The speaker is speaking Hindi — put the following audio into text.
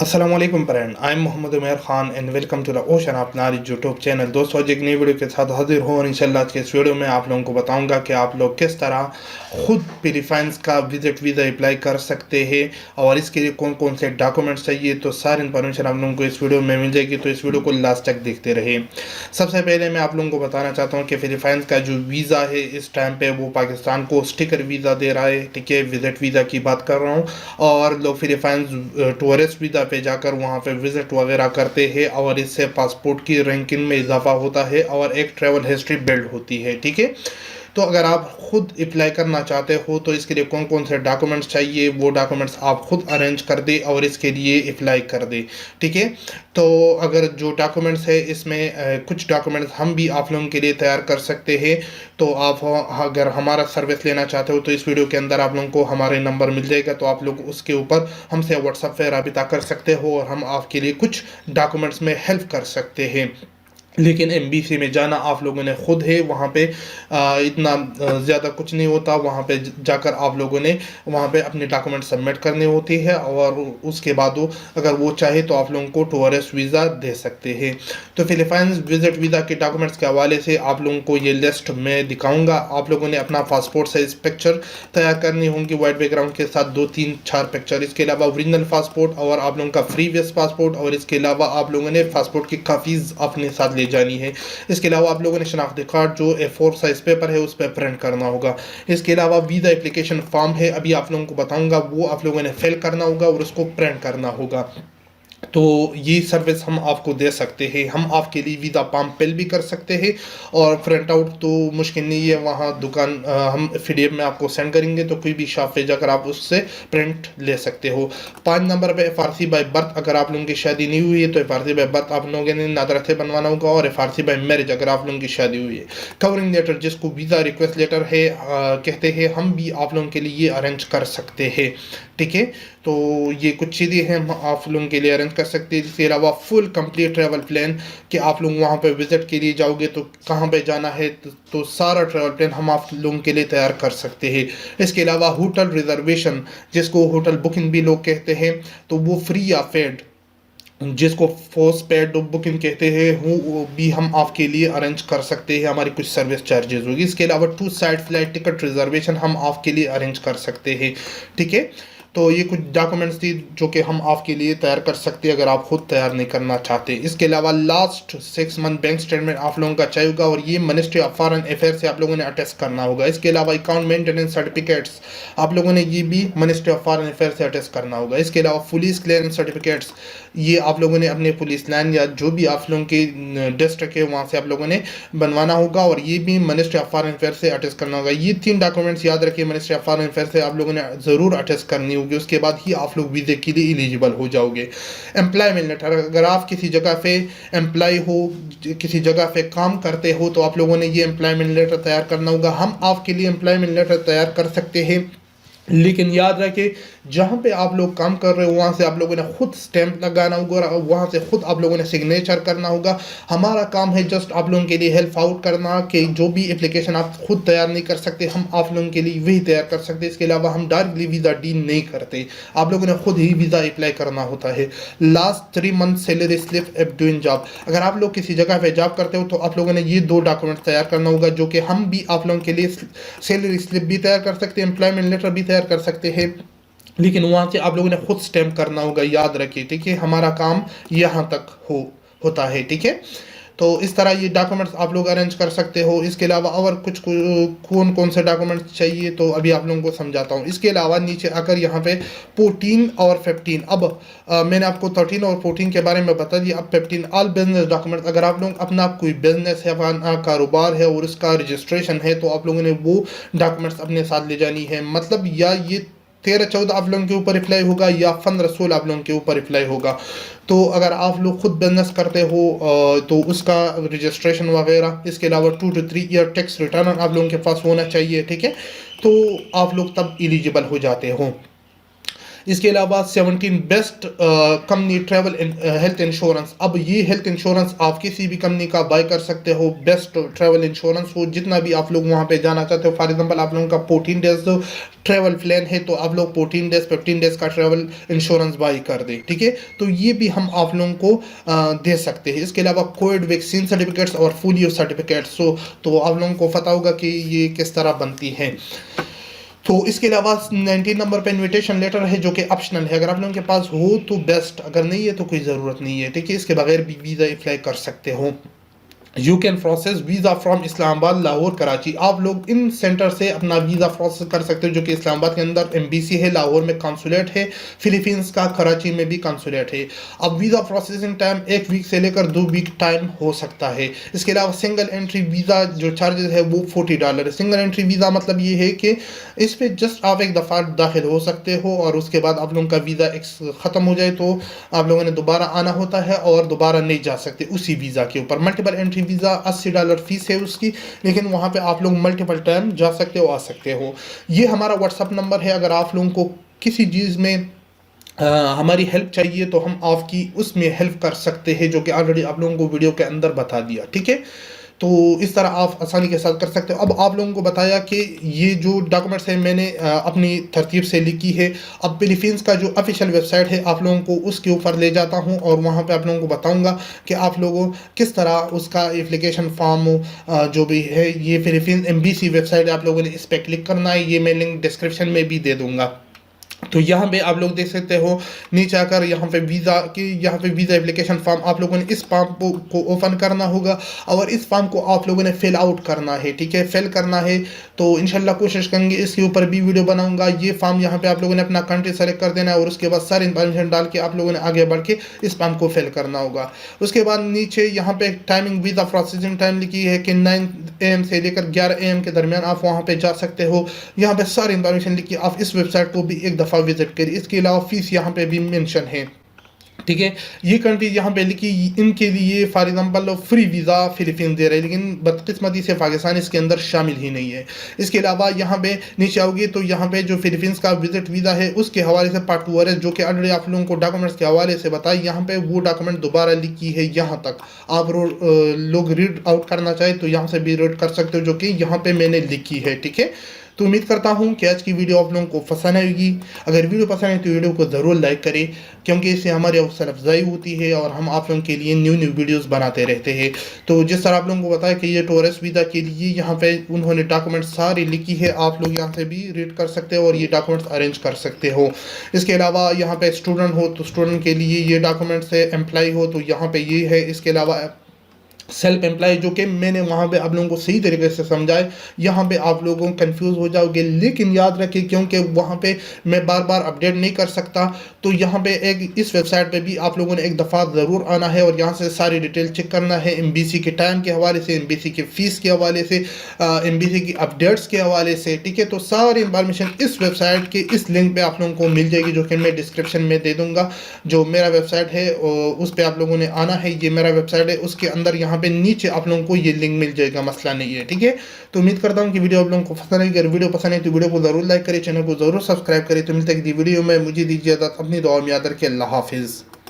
अस्सलाम वालेकुम friend, I am Mohammad Umar Khan and welcome to the ocean अपना यूट्यूब चैनल। दोस्तों, आज एक नई वीडियो के साथ हाजिर हूँ और इंशाल्लाह आज के इस वीडियो में आप लोगों को बताऊंगा कि आप लोग किस तरह खुद फिलीपाइंस का विजिट वीज़ा अप्लाई कर सकते हैं और इसके लिए कौन कौन से डॉक्यूमेंट्स चाहिए। तो सारी इन्फॉर्मेशन आप लोगों को इस वीडियो में मिल जाएगी, तो इस वीडियो को लास्ट तक देखते रहिए। सबसे पहले मैं आप लोगों को बताना चाहता हूँ कि फिलीपाइंस का जो वीज़ा है इस टाइम पे वो पाकिस्तान को स्टिकर वीज़ा दे रहा है। ठीक है, विजिट वीज़ा की बात कर रहा हूँ। और लोग फिलीपाइंस टूरिस्ट वीज़ा पे जाकर वहाँ पे विजिट वगैरह करते हैं और इससे पासपोर्ट की रैंकिंग में इजाफा होता है और एक ट्रैवल हिस्ट्री बिल्ड होती है। ठीक है, तो अगर आप खुद अप्लाई करना चाहते हो तो इसके लिए कौन कौन से डॉक्यूमेंट्स चाहिए वो डॉक्यूमेंट्स आप खुद अरेंज कर दे और इसके लिए अप्लाई कर दे। ठीक है, तो अगर जो डॉक्यूमेंट्स है इसमें कुछ डॉक्यूमेंट्स हम भी आप लोगों के लिए तैयार कर सकते हैं। तो आप अगर हमारा सर्विस लेना चाहते हो तो इस वीडियो के अंदर आप लोगों को हमारे नंबर मिल जाएगा, तो आप लोग उसके ऊपर हमसे व्हाट्सएप पे रब्ता कर सकते हो और हम आपके लिए कुछ डॉक्यूमेंट्स में हेल्प कर सकते हैं। लेकिन एमबीसी में जाना आप लोगों ने खुद है, वहाँ पे इतना ज़्यादा कुछ नहीं होता। वहाँ पे जाकर आप लोगों ने वहाँ पे अपने डॉक्यूमेंट सबमिट करने होती है और उसके बाद वो अगर वो चाहे तो आप लोगों को टूरिस्ट वीज़ा दे सकते हैं। तो फिलीपाइंस विजिट वीज़ा के डॉक्यूमेंट्स के हवाले से आप लोगों को ये लिस्ट मैं दिखाऊंगा। आप लोगों ने अपना पासपोर्ट साइज पिक्चर तैयार करनी होंगी वाइट बैकग्राउंड के साथ, 2 3 4 पिक्चर। इसके अलावा ओरिजिनल पासपोर्ट और आप लोगों का प्रीवियस पासपोर्ट, और इसके अलावा आप लोगों ने पासपोर्ट की काफ़ीज़ अपने साथ ले जानी है। इसके अलावा आप लोगों ने शनाख्ती कार्ड जो A4 साइज पेपर है उस पर प्रिंट करना होगा। इसके अलावा वीज़ा एप्लीकेशन फॉर्म है, अभी आप लोगों को बताऊंगा, वो आप लोगों ने फिल करना होगा और उसको प्रिंट करना होगा। तो ये सर्विस हम आपको दे सकते हैं। हम आपके लिए वीज़ा फॉर्म फिल भी कर सकते हैं और प्रिंट आउट तो मुश्किल नहीं है, वहाँ दुकान हम PDF में आपको सेंड करेंगे, तो कोई भी शॉप पे जाकर आप उससे प्रिंट ले सकते हो। 5 नंबर पे FRC बाय बर्थ, अगर आप लोगों की शादी नहीं हुई है तो FRC बाय बर्थ आप लोगों ने नादरा से बनवाना होगा, और FRC बाय मैरिज अगर आप लोगों की शादी हुई है। कवरिंग लेटर जिसको वीज़ा रिक्वेस्ट लेटर है कहते हैं, हम भी आप लोगों के लिए अरेंज कर सकते हैं। ठीक है, तो ये कुछ चीज़ें हैं हम आप लोगों के लिए अरेंज कर सकते हैं। इसके अलावा फुल कंप्लीट ट्रैवल प्लान कि आप लोग वहाँ पे विजिट के लिए जाओगे तो कहाँ पे जाना है, तो सारा ट्रैवल प्लान हम आप लोगों के लिए तैयार कर सकते हैं। इसके अलावा होटल रिजर्वेशन जिसको होटल बुकिंग भी लोग कहते हैं, तो वो फ्री या पेड जिसको पोस्ट पेड बुकिंग कहते हैं वो भी हम आपके लिए अरेंज कर सकते हैं, हमारी कुछ सर्विस चार्जेस होगी। इसके अलावा 2 साइड फ्लाइट टिकट रिजर्वेशन हम आपके लिए अरेंज कर सकते हैं। ठीक है, तो ये कुछ डॉक्यूमेंट्स थी जो कि हम आपके लिए तैयार कर सकते हैं अगर आप खुद तैयार नहीं करना चाहते। इसके अलावा लास्ट 6 मंथ बैंक स्टेटमेंट आप लोगों का चाहिए होगा और ये मिनिस्ट्री ऑफ फॉरेन अफेयर से आप लोगों ने अटेस्ट करना होगा। इसके अलावा अकाउंट मेंटेनेंस सर्टिफिकेट्स आप लोगों ने ये भी मिनिस्ट्री ऑफ फॉरेन अफेयर से अटेस्ट करना होगा। इसके अलावा पुलिस क्लियरेंस सर्टिफिकेट्स ये आप लोगों ने अपने पुलिस लाइन या जो भी आप लोगों के डिस्ट्रिक्ट है वहाँ से आप लोगों ने बनवाना होगा और ये भी मिनिस्ट्री ऑफ फॉरेन अफेयर से अटेस्ट करना होगा। ये 3 डॉक्यूमेंट्स याद रखिए, मिनिस्ट्री ऑफ फॉरेन अफेयर से आप लोगों ने ज़रूर अटेस्ट करनी होगी, उसके बाद ही आप लोग वीज़े के लिए एलिजिबल हो जाओगे। एम्प्लॉयमेंट लेटर, अगर आप किसी जगह पे एम्प्लॉय हो, किसी जगह पे काम करते हो, तो आप लोगों ने ये एम्प्लॉयमेंट लेटर तैयार करना होगा। हम आपके लिए एम्प्लॉयमेंट लेटर तैयार कर सकते हैं, लेकिन याद रखें जहाँ पे आप लोग काम कर रहे हो वहाँ से आप लोगों ने खुद स्टैंप लगाना होगा, वहाँ से खुद आप लोगों ने सिग्नेचर करना होगा। हमारा काम है जस्ट आप लोगों के लिए हेल्प आउट करना कि जो भी एप्लीकेशन आप खुद तैयार नहीं कर सकते हम आप लोगों के लिए वही तैयार कर सकते हैं। इसके अलावा हम डायरेक्टली वीज़ा डील नहीं करते, आप लोगों ने खुद ही वीज़ा अप्लाई करना होता है। Last 3 month salary slip F doing job, अगर आप लोग किसी जगह पे जॉब करते हो तो आप लोगों ने ये 2 डॉक्यूमेंट तैयार करना होगा, जो कि हम भी आप लोगों के लिए सैलरी स्लिप भी तैयार कर सकते हैं, एम्प्लॉयमेंट लेटर भी तैयार कर सकते हैं, लेकिन वहाँ से आप लोगों ने खुद स्टैम्प करना होगा। याद रखिए, ठीक है, हमारा काम यहाँ तक होता है। ठीक है, तो इस तरह ये डॉक्यूमेंट्स आप लोग अरेंज कर सकते हो। इसके अलावा और कुछ कौन कौन से डॉक्यूमेंट्स चाहिए तो अभी आप लोगों को समझाता हूँ। इसके अलावा नीचे आकर यहाँ पे 14 और 15, अब मैंने आपको 13 और 14 के बारे में बता दिया। अब 15 ऑल बिजनेस डॉक्यूमेंट्स, अगर आप लोग अपना कोई बिजनेस है, अपना कारोबार है और उसका रजिस्ट्रेशन है तो आप लोगों ने वो डॉक्यूमेंट्स अपने साथ ले जानी है। मतलब या ये 13-14 आप लोगों के ऊपर अप्लाई होगा या 15-16 आप लोगों के ऊपर अप्लाई होगा। तो अगर आप लोग खुद बिजनेस करते हो तो उसका रजिस्ट्रेशन वगैरह, इसके अलावा 2 to 3 ईयर टैक्स रिटर्न आप लोगों के पास होना चाहिए। ठीक है, तो आप लोग तब एलिजिबल हो जाते हो। इसके अलावा 17 best company travel health insurance. अब ये हेल्थ इंश्योरेंस आप किसी भी कंपनी का बाय कर सकते हो, बेस्ट ट्रैवल इंश्योरेंस हो, जितना भी आप लोग वहाँ पे जाना चाहते हो। फॉर एग्जांपल आप लोगों का 14 डेज ट्रैवल प्लान है तो आप लोग 14 डेज 15 डेज का ट्रैवल इंश्योरेंस बाय कर दें, ठीक है। तो ये भी हम आप लोगों को दे सकते हैं। इसके अलावा कोविड वैक्सीन सर्टिफिकेट्स और पोलियो सर्टिफिकेट्स हो, तो आप लोगों को पता होगा कि ये किस तरह बनती है। तो इसके अलावा 19 नंबर पे इनविटेशन लेटर है जो कि ऑप्शनल है, अगर आप लोगों के पास हो तो बेस्ट, अगर नहीं है तो कोई ज़रूरत नहीं है, ठीक है। इसके बगैर भी वीज़ा अप्लाई कर सकते हो। You can process visa from Islamabad, Lahore, Karachi. आप लोग इन सेंटर से अपना वीज़ा प्रोसेस कर सकते हो, जो कि इस्लामाबाद के अंदर एम्बेसी है, लाहौर में कॉन्सुलेट है, फिलीपींस का कराची में भी कॉन्सुलेट है। अब वीज़ा प्रोसेसिंग टाइम 1 वीक से लेकर 2 वीक टाइम हो सकता है। इसके अलावा सिंगल एंट्री वीज़ा जो चार्जेस है वो $40 है। सिंगल एंट्री वीज़ा मतलब ये है कि इस पर जस्ट आप एक दफ़ा दाखिल हो सकते हो और उसके बाद आप लोगों का वीज़ा ख़त्म हो जाए तो आप लोगों ने दोबारा आना होता है और दोबारा नहीं जा सकते उसी वीज़ा के ऊपर। मल्टीपल एंट्री वीज़ा $80 फीस है उसकी, लेकिन वहाँ पे आप लोग मल्टीपल टाइम जा सकते हो, आ सकते हो। ये हमारा व्हाट्सअप नंबर है, अगर आप लोगों को किसी चीज़ में हमारी हेल्प चाहिए तो हम आपकी उसमें हेल्प कर सकते हैं, जो कि ऑलरेडी आप लोगों को वीडियो के अंदर बता दिया, ठीक है। तो इस तरह आप आसानी के साथ कर सकते हो। अब आप लोगों को बताया कि ये जो डॉक्यूमेंट्स है मैंने अपनी तरतीब से लिखी है। अब फिलीपींस का जो ऑफिशियल वेबसाइट है आप लोगों को उसके ऊपर ले जाता हूँ और वहाँ पे आप लोगों को बताऊँगा कि आप लोगों किस तरह उसका एप्लीकेशन फॉर्म जो भी है, ये फिलीपींस एम्बेसी वेबसाइट है, आप लोगों ने इस पर क्लिक करना है। ये मैं लिंक डिस्क्रिप्शन में भी दे दूँगा। तो यहाँ पे आप लोग देख सकते हो नीचे आकर यहाँ पे वीज़ा एप्लीकेशन फॉर्म, आप लोगों ने इस फॉर्म को ओपन करना होगा और इस फॉर्म को आप लोगों ने फिल आउट करना है, ठीक है। फिल करना है तो इंशाल्लाह कोशिश करेंगे इसके ऊपर भी वीडियो बनाऊंगा। ये फॉर्म यहाँ पे आप लोगों ने अपना कंट्री सेलेक्ट कर देना है और उसके बाद सारी इन्फॉर्मेशन डाल के आप लोगों ने आगे बढ़ के इस फॉर्म को फिल करना होगा। उसके बाद नीचे यहाँ पे टाइमिंग वीज़ा प्रोसेसिंग टाइम लिखी है कि 9 AM से लेकर 11 AM के दरमियान आप वहाँ पे जा सकते हो। यहाँ पे सारी इन्फॉर्मेशन लिखी, आप इस वेबसाइट को भी एक दफ़ा विजिट करिए। इसके अलावा फीस यहाँ पे भी मेंशन है, ठीक है। ये कंट्री यहाँ पे लिखी, इनके लिए for example free visa Philippines दे रहे हैं, लेकिन बदकिस्मती से पाकिस्तान इसके अंदर शामिल ही नहीं है। इसके अलावा यहाँ पे नीचे आओगे तो यहाँ पे जो फिलीपींस का विजिट वीज़ा है उसके हवाले से पार्ट 2 है, जो कि ऑलरेडी आप लोगों को डॉक्यूमेंट्स के हवाले से बताया। यहाँ पे वो डॉक्यूमेंट दोबारा लिखी है, यहाँ तक आप लोग रीड आउट करना चाहे तो यहाँ से भी रीड कर सकते हो, जो कि यहाँ पे मैंने लिखी है, ठीक है। तो उम्मीद करता हूँ कि आज की वीडियो आप लोगों को पसंद आएगी। अगर वीडियो पसंद आए तो वीडियो को ज़रूर लाइक करें, क्योंकि इससे हमारी हौसला अफजाई होती है और हम आप लोगों के लिए न्यू वीडियोस बनाते रहते हैं। तो जिस तरह आप लोगों को बताया कि ये टूरिस्ट वीज़ा के लिए यहाँ पे उन्होंने डॉक्यूमेंट सारी लिखी है, आप लोग यहाँ से भी रीड कर सकते हो और ये डॉक्यूमेंट्स अरेंज कर सकते हो। इसके अलावा यहाँ पे स्टूडेंट हो तो स्टूडेंट के लिए ये डॉक्यूमेंट्स है, एम्प्लॉय हो तो यहाँ पे ये है। इसके अलावा सेल्फ एम्प्लॉय, जो कि मैंने वहाँ पे आप लोगों को सही तरीके से समझाए, यहाँ पे आप लोगों कंफ्यूज हो जाओगे, लेकिन याद रखिए क्योंकि वहाँ पे मैं बार बार अपडेट नहीं कर सकता, तो यहाँ पे एक इस वेबसाइट पे भी आप लोगों ने एक दफ़ा ज़रूर आना है और यहाँ से सारी डिटेल चेक करना है, एम्बेसी के टाइम के हवाले से, एम्बेसी के फ़ीस के हवाले से, एम्बेसी की अपडेट्स के हवाले से, ठीक है। तो सारी इंफॉर्मेशन इस वेबसाइट के इस लिंक पे आप लोगों को मिल जाएगी, जो कि मैं डिस्क्रिप्शन में दे दूँगा। जो मेरा वेबसाइट है उस पर आप लोगों ने आना है, ये मेरा वेबसाइट है, उसके अंदर यहाँ पे नीचे आप लोगों को ये लिंक मिल जाएगा, मसला नहीं है, ठीक है। तो उम्मीद करता हूँ कि वीडियो आप लोगों को पसंद आएगी। अगर वीडियो पसंद है तो वीडियो को जरूर लाइक करें, चैनल को जरूर सब्सक्राइब करें। तो मिलते हैं वीडियो में, मुझे दीजिए इजाज़त, अपनी दुआ में याद रखिए। अल्लाह हाफिज़।